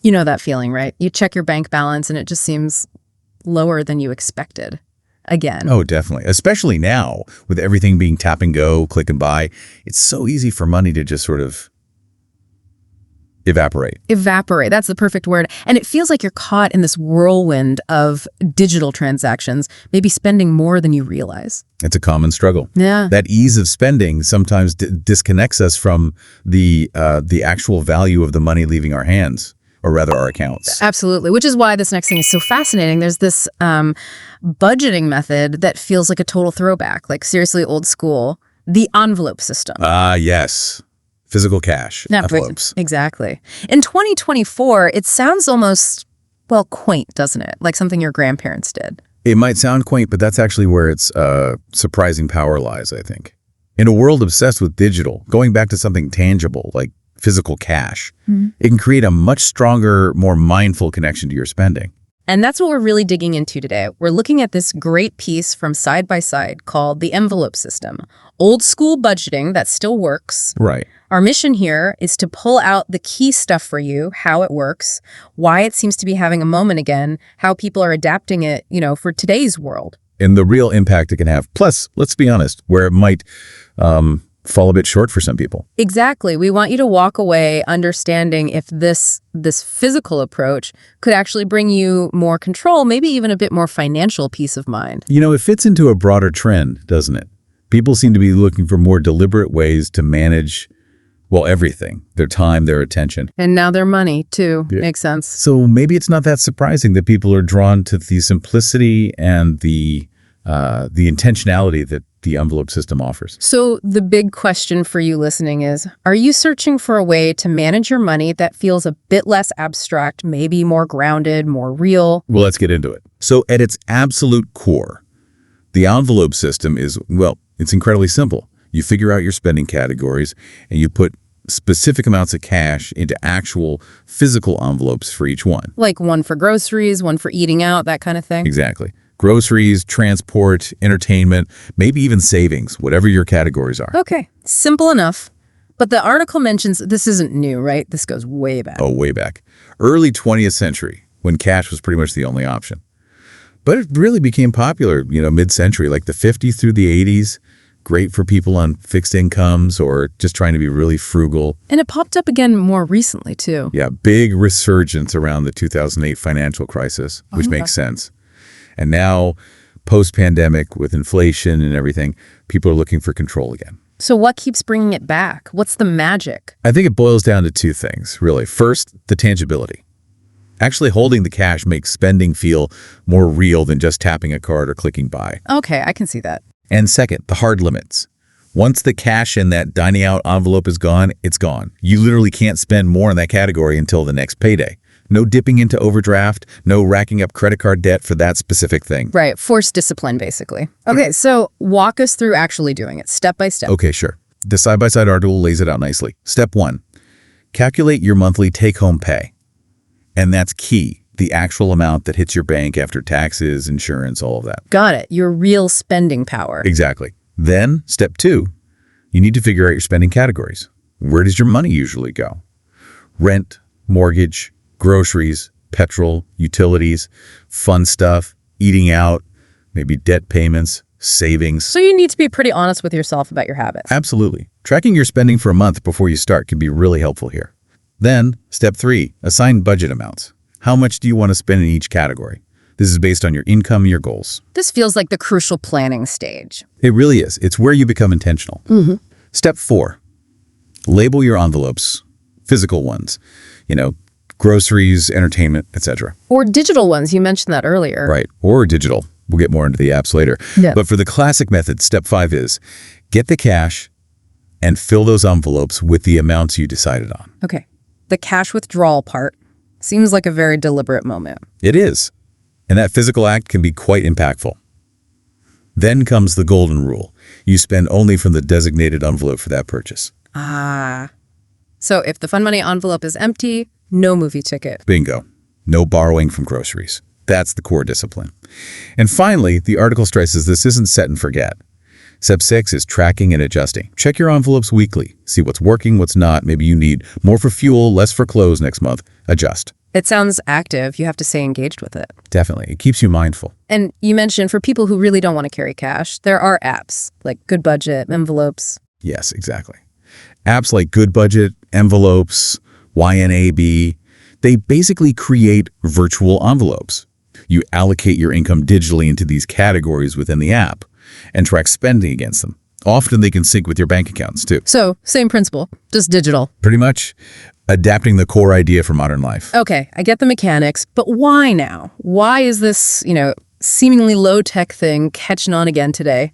You know that feeling, right? You check your bank balance and it just seems lower than you expected. Again. Oh, definitely. Especially now, with everything being tap and go, click and buy, it's so easy for money to just sort of evaporate. Evaporate. That's the perfect word. And it feels like you're caught in this whirlwind of digital transactions, maybe spending more than you realize. It's a common struggle. Yeah. That ease of spending sometimes disconnects us from the actual value of the money leaving our hands, or rather our accounts. Absolutely, which is why this next thing is so fascinating. There's this budgeting method that feels like a total throwback, like seriously old school, the envelope system. Ah, yes. Physical cash, envelopes. Exactly. In 2024, it sounds almost, well, quaint, doesn't it? Like something your grandparents did. It might sound quaint, but that's actually where its surprising power lies, I think. In a world obsessed with digital, going back to something tangible like physical cash, it can create a much stronger, more mindful connection to your spending. And that's what we're really digging into today. We're looking at this great piece from SideBySide called The Envelope System, old school budgeting that still works. Right. Our mission here is to pull out the key stuff for you, how it works, why it seems to be having a moment again, how people are adapting it, for today's world. And the real impact it can have. Plus, let's be honest, where it might fall a bit short for some people. Exactly. We want you to walk away understanding if this physical approach could actually bring you more control, maybe even a bit more financial peace of mind. It fits into a broader trend, doesn't it? People seem to be looking for more deliberate ways to manage, well, everything, their time, their attention. And now their money, too. Yeah. Makes sense. So maybe it's not that surprising that people are drawn to the simplicity and the intentionality that the envelope system offers. So the big question for you listening is, are you searching for a way to manage your money that feels a bit less abstract, maybe more grounded, more real? Well, let's get into it. So at its absolute core, the envelope system is, well, it's incredibly simple. You figure out your spending categories and you put specific amounts of cash into actual physical envelopes for each one. Like one for groceries, one for eating out, that kind of thing? Exactly. Groceries, transport, entertainment, maybe even savings, whatever your categories are. Okay, simple enough. But the article mentions this isn't new, right? This goes way back. Oh, way back. Early 20th century, when cash was pretty much the only option. But it really became popular, mid-century, like the 50s through the 80s. Great for people on fixed incomes or just trying to be really frugal. And it popped up again more recently, too. Yeah, big resurgence around the 2008 financial crisis, which makes sense. And now, post-pandemic, with inflation and everything, people are looking for control again. So what keeps bringing it back? What's the magic? I think it boils down to two things, really. First, the tangibility. Actually holding the cash makes spending feel more real than just tapping a card or clicking buy. Okay, I can see that. And second, the hard limits. Once the cash in that dining out envelope is gone, it's gone. You literally can't spend more in that category until the next payday. No dipping into overdraft, no racking up credit card debt for that specific thing. Right, forced discipline, basically. Okay, so walk us through actually doing it, step by step. Okay, sure. The SideBySide article lays it out nicely. Step 1, calculate your monthly take-home pay. And that's key, the actual amount that hits your bank after taxes, insurance, all of that. Got it, your real spending power. Exactly. Then, step 2, you need to figure out your spending categories. Where does your money usually go? Rent, mortgage, groceries, petrol, utilities, fun stuff, eating out, maybe debt payments, savings. So you need to be pretty honest with yourself about your habits. Absolutely. Tracking your spending for a month before you start can be really helpful here. Then, step 3, assign budget amounts. How much do you want to spend in each category? This is based on your income and your goals. This feels like the crucial planning stage. It really is. It's where you become intentional. Step 4, label your envelopes, physical ones, groceries, entertainment, etc. Or digital ones, you mentioned that earlier. Right, or digital. We'll get more into the apps later. Yeah. But for the classic method, step 5 is get the cash and fill those envelopes with the amounts you decided on. Okay, the cash withdrawal part seems like a very deliberate moment. It is. And that physical act can be quite impactful. Then comes the golden rule. You spend only from the designated envelope for that purchase. Ah. So if the Fun Money envelope is empty, no movie ticket. Bingo. No borrowing from groceries. That's the core discipline. And finally, the article stresses this isn't set and forget. Step 6 is tracking and adjusting. Check your envelopes weekly. See what's working, what's not. Maybe you need more for fuel, less for clothes next month. Adjust. It sounds active. You have to stay engaged with it. Definitely. It keeps you mindful. And you mentioned for people who really don't want to carry cash, there are apps like Good Budget, Envelopes. Yes, exactly. Apps like Good Budget, Envelopes, YNAB, they basically create virtual envelopes. You allocate your income digitally into these categories within the app and track spending against them. Often they can sync with your bank accounts too. So, same principle, just digital. Pretty much adapting the core idea for modern life. Okay, I get the mechanics, but why now? Why is this, seemingly low-tech thing catching on again today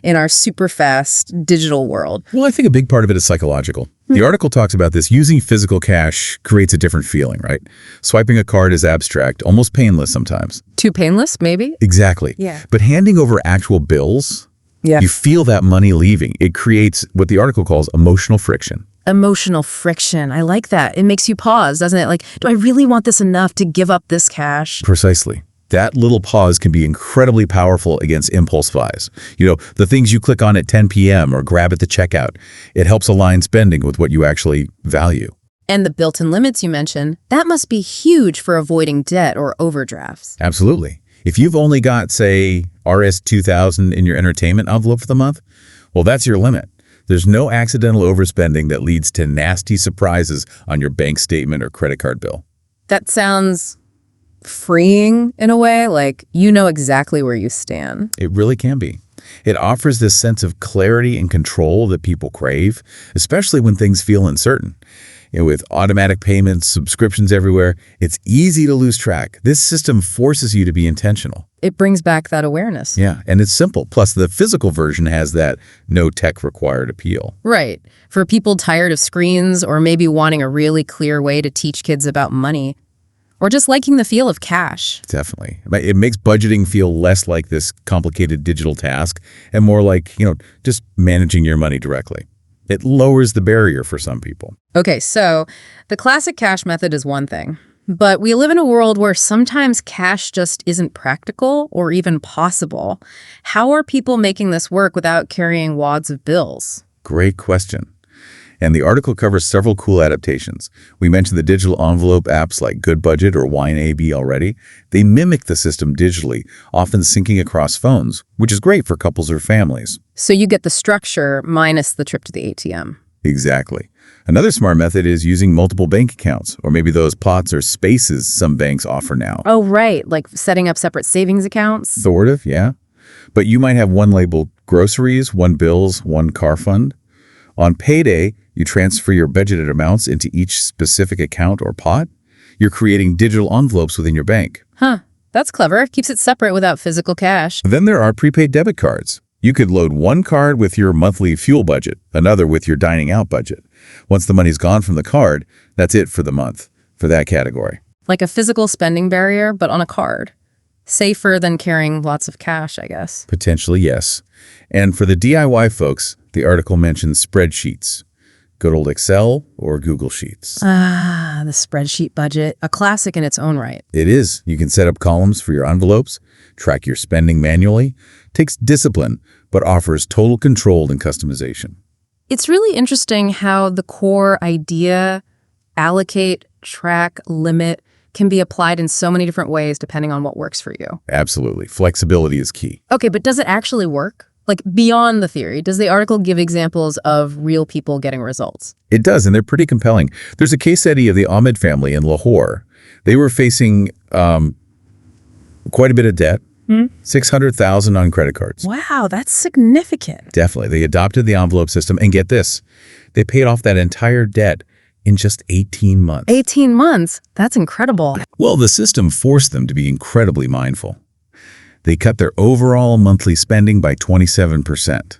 in our super fast digital world? Well, I think a big part of it is psychological. The article talks about this. Using physical cash creates a different feeling, right? Swiping a card is abstract, almost painless sometimes. Too painless, maybe? Exactly. Yeah. But handing over actual bills, Yeah. you feel that money leaving. It creates what the article calls emotional friction. Emotional friction. I like that. It makes you pause, doesn't it? Like, do I really want this enough to give up this cash? Precisely. That little pause can be incredibly powerful against impulse buys. The things you click on at 10 p.m. or grab at the checkout. It helps align spending with what you actually value. And the built-in limits you mentioned, that must be huge for avoiding debt or overdrafts. Absolutely. If you've only got, say, RS 2000 in your entertainment envelope for the month, well, that's your limit. There's no accidental overspending that leads to nasty surprises on your bank statement or credit card bill. That sounds freeing in a way, like you know exactly where you stand. It really can be. It offers this sense of clarity and control that people crave, especially when things feel uncertain. With automatic payments, subscriptions everywhere, it's easy to lose track. This system forces you to be intentional. It brings back that awareness. Yeah, and it's simple. Plus, the physical version has that no tech required appeal. Right. For people tired of screens or maybe wanting a really clear way to teach kids about money or just liking the feel of cash. Definitely. It makes budgeting feel less like this complicated digital task and more like, just managing your money directly. It lowers the barrier for some people. Okay, so the classic cash method is one thing, but we live in a world where sometimes cash just isn't practical or even possible. How are people making this work without carrying wads of bills? Great question. And the article covers several cool adaptations. We mentioned the digital envelope apps like Good Budget or YNAB already. They mimic the system digitally, often syncing across phones, which is great for couples or families. So you get the structure minus the trip to the ATM. Exactly. Another smart method is using multiple bank accounts, or maybe those pots or spaces some banks offer now. Oh, right. Like setting up separate savings accounts. Sort of, yeah. But you might have one labeled groceries, one bills, one car fund. On payday, you transfer your budgeted amounts into each specific account or pot. You're creating digital envelopes within your bank. Huh. That's clever. Keeps it separate without physical cash. Then there are prepaid debit cards. You could load one card with your monthly fuel budget, another with your dining out budget. Once the money's gone from the card, that's it for the month, for that category. Like a physical spending barrier, but on a card. Safer than carrying lots of cash, I guess. Potentially, yes. And for the DIY folks, the article mentions spreadsheets. Good old Excel or Google Sheets. Ah, the spreadsheet budget, a classic in its own right. It is. You can set up columns for your envelopes, track your spending manually. Takes discipline, but offers total control and customization. It's really interesting how the core idea, allocate, track, limit, can be applied in so many different ways depending on what works for you. Absolutely. Flexibility is key. Okay, but does it actually work? Like beyond the theory, does the article give examples of real people getting results? It does, and they're pretty compelling. There's a case study of the Ahmed family in Lahore. They were facing quite a bit of debt, $600,000 on credit cards. Wow, that's significant. Definitely. They adopted the envelope system, and get this, they paid off that entire debt in just 18 months. 18 months? That's incredible. Well, the system forced them to be incredibly mindful. They cut their overall monthly spending by 27%.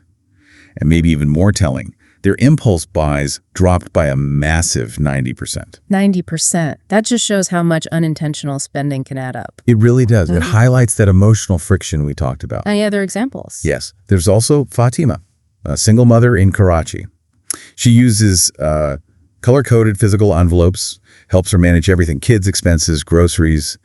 And maybe even more telling, their impulse buys dropped by a massive 90%. 90%. That just shows how much unintentional spending can add up. It really does. It highlights that emotional friction we talked about. Any other examples? Yes. There's also Fatima, a single mother in Karachi. She uses color-coded physical envelopes, helps her manage everything, kids' expenses, groceries,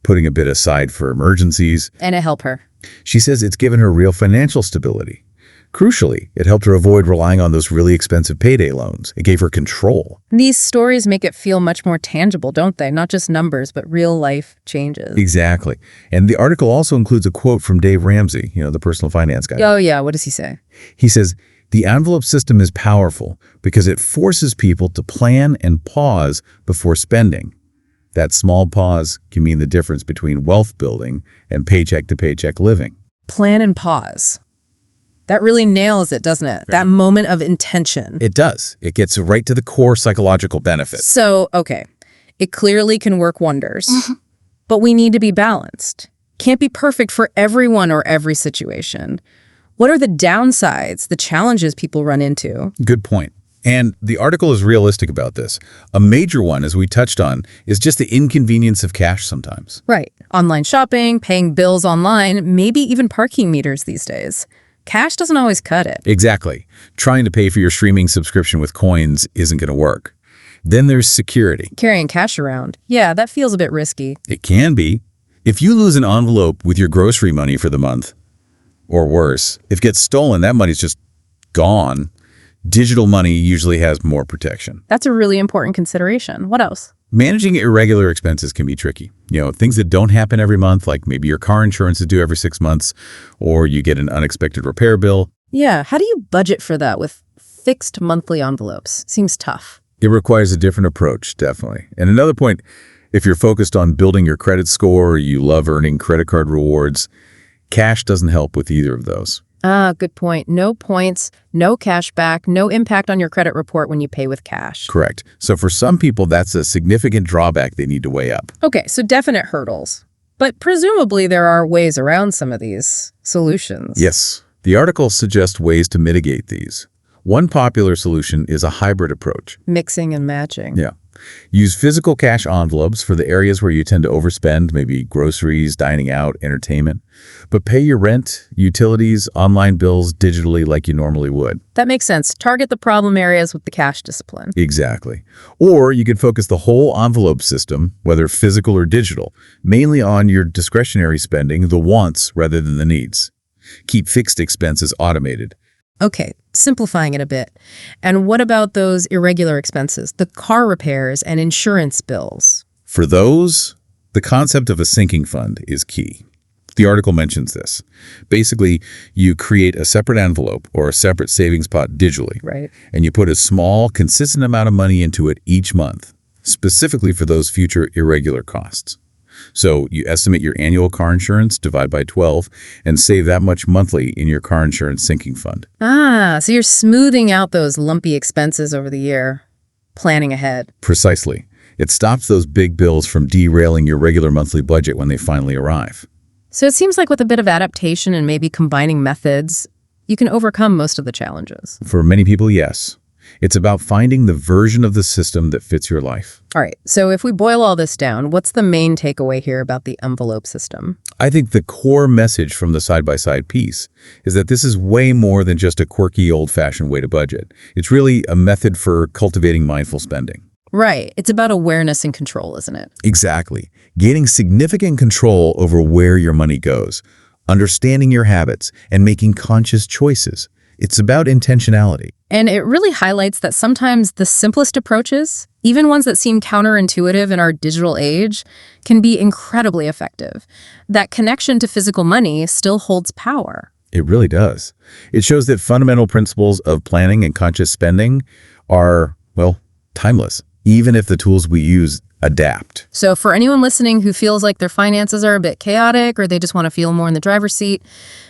putting a bit aside for emergencies. And it helped her. She says it's given her real financial stability. Crucially, it helped her avoid relying on those really expensive payday loans. It gave her control. These stories make it feel much more tangible, don't they? Not just numbers, but real life changes. Exactly. And the article also includes a quote from Dave Ramsey, the personal finance guy. Oh, yeah. What does he say? He says, "The envelope system is powerful because it forces people to plan and pause before spending. That small pause can mean the difference between wealth building and paycheck-to-paycheck living." Plan and pause. That really nails it, doesn't it? That moment of intention. It does. It gets right to the core psychological benefits. So, okay, it clearly can work wonders, but we need to be balanced. Can't be perfect for everyone or every situation. What are the downsides, the challenges people run into? Good point. And the article is realistic about this. A major one, as we touched on, is just the inconvenience of cash sometimes. Right. Online shopping, paying bills online, maybe even parking meters these days. Cash doesn't always cut it. Exactly. Trying to pay for your streaming subscription with coins isn't going to work. Then there's security. Carrying cash around. Yeah, that feels a bit risky. It can be. If you lose an envelope with your grocery money for the month, or worse, if it gets stolen, that money's just gone. Digital money usually has more protection. That's a really important consideration. What else? Managing irregular expenses can be tricky. Things that don't happen every month, like maybe your car insurance is due every 6 months, or you get an unexpected repair bill. Yeah, how do you budget for that with fixed monthly envelopes? Seems tough. It requires a different approach, definitely. And another point, if you're focused on building your credit score or you love earning credit card rewards, cash doesn't help with either of those. Ah, good point. No points, no cash back, no impact on your credit report when you pay with cash. Correct. So for some people, that's a significant drawback they need to weigh up. Okay, so definite hurdles. But presumably there are ways around some of these solutions. Yes. The article suggests ways to mitigate these. One popular solution is a hybrid approach. Mixing and matching. Yeah. Use physical cash envelopes for the areas where you tend to overspend, maybe groceries, dining out, entertainment. But pay your rent, utilities, online bills digitally like you normally would. That makes sense. Target the problem areas with the cash discipline. Exactly. Or you could focus the whole envelope system, whether physical or digital, mainly on your discretionary spending, the wants rather than the needs. Keep fixed expenses automated. Okay, simplifying it a bit. And what about those irregular expenses, the car repairs and insurance bills? For those, the concept of a sinking fund is key. The article mentions this. Basically, you create a separate envelope or a separate savings pot digitally. Right. And you put a small, consistent amount of money into it each month, specifically for those future irregular costs. So you estimate your annual car insurance, divide by 12, and save that much monthly in your car insurance sinking fund. Ah, so you're smoothing out those lumpy expenses over the year, planning ahead. Precisely. It stops those big bills from derailing your regular monthly budget when they finally arrive. So it seems like with a bit of adaptation and maybe combining methods, you can overcome most of the challenges. For many people, yes. It's about finding the version of the system that fits your life. All right, so if we boil all this down, what's the main takeaway here about the envelope system? I think the core message from the side-by-side piece is that this is way more than just a quirky, old-fashioned way to budget. It's really a method for cultivating mindful spending. Right, it's about awareness and control, isn't it? Exactly. Gaining significant control over where your money goes, understanding your habits, and making conscious choices. It's about intentionality. And it really highlights that sometimes the simplest approaches, even ones that seem counterintuitive in our digital age, can be incredibly effective. That connection to physical money still holds power. It really does. It shows that fundamental principles of planning and conscious spending are, timeless, even if the tools we use adapt. So for anyone listening who feels like their finances are a bit chaotic or they just want to feel more in the driver's seat,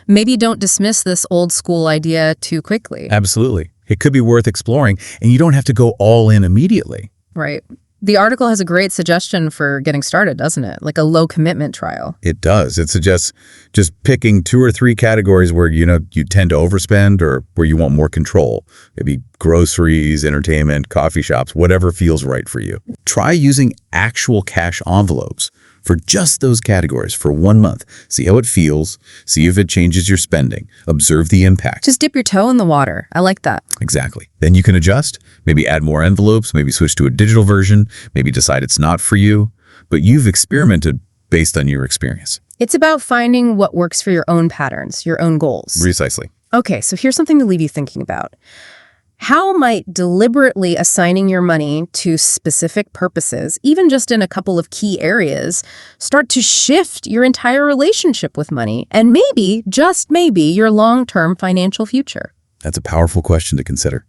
maybe don't dismiss this old school idea too quickly. Absolutely. It could be worth exploring, and you don't have to go all in immediately. Right. The article has a great suggestion for getting started, doesn't it? Like a low commitment trial. It does. It suggests just picking 2 or 3 categories where, you tend to overspend or where you want more control. Maybe groceries, entertainment, coffee shops, whatever feels right for you. Try using actual cash envelopes for just those categories for 1 month. See how it feels. See if it changes your spending. Observe the impact. Just dip your toe in the water. I like that. Exactly. Then you can adjust, maybe add more envelopes, maybe switch to a digital version, maybe decide it's not for you. But you've experimented based on your experience. It's about finding what works for your own patterns, your own goals. Precisely. Okay, so here's something to leave you thinking about. How might deliberately assigning your money to specific purposes, even just in a couple of key areas, start to shift your entire relationship with money and maybe, just maybe, your long-term financial future? That's a powerful question to consider.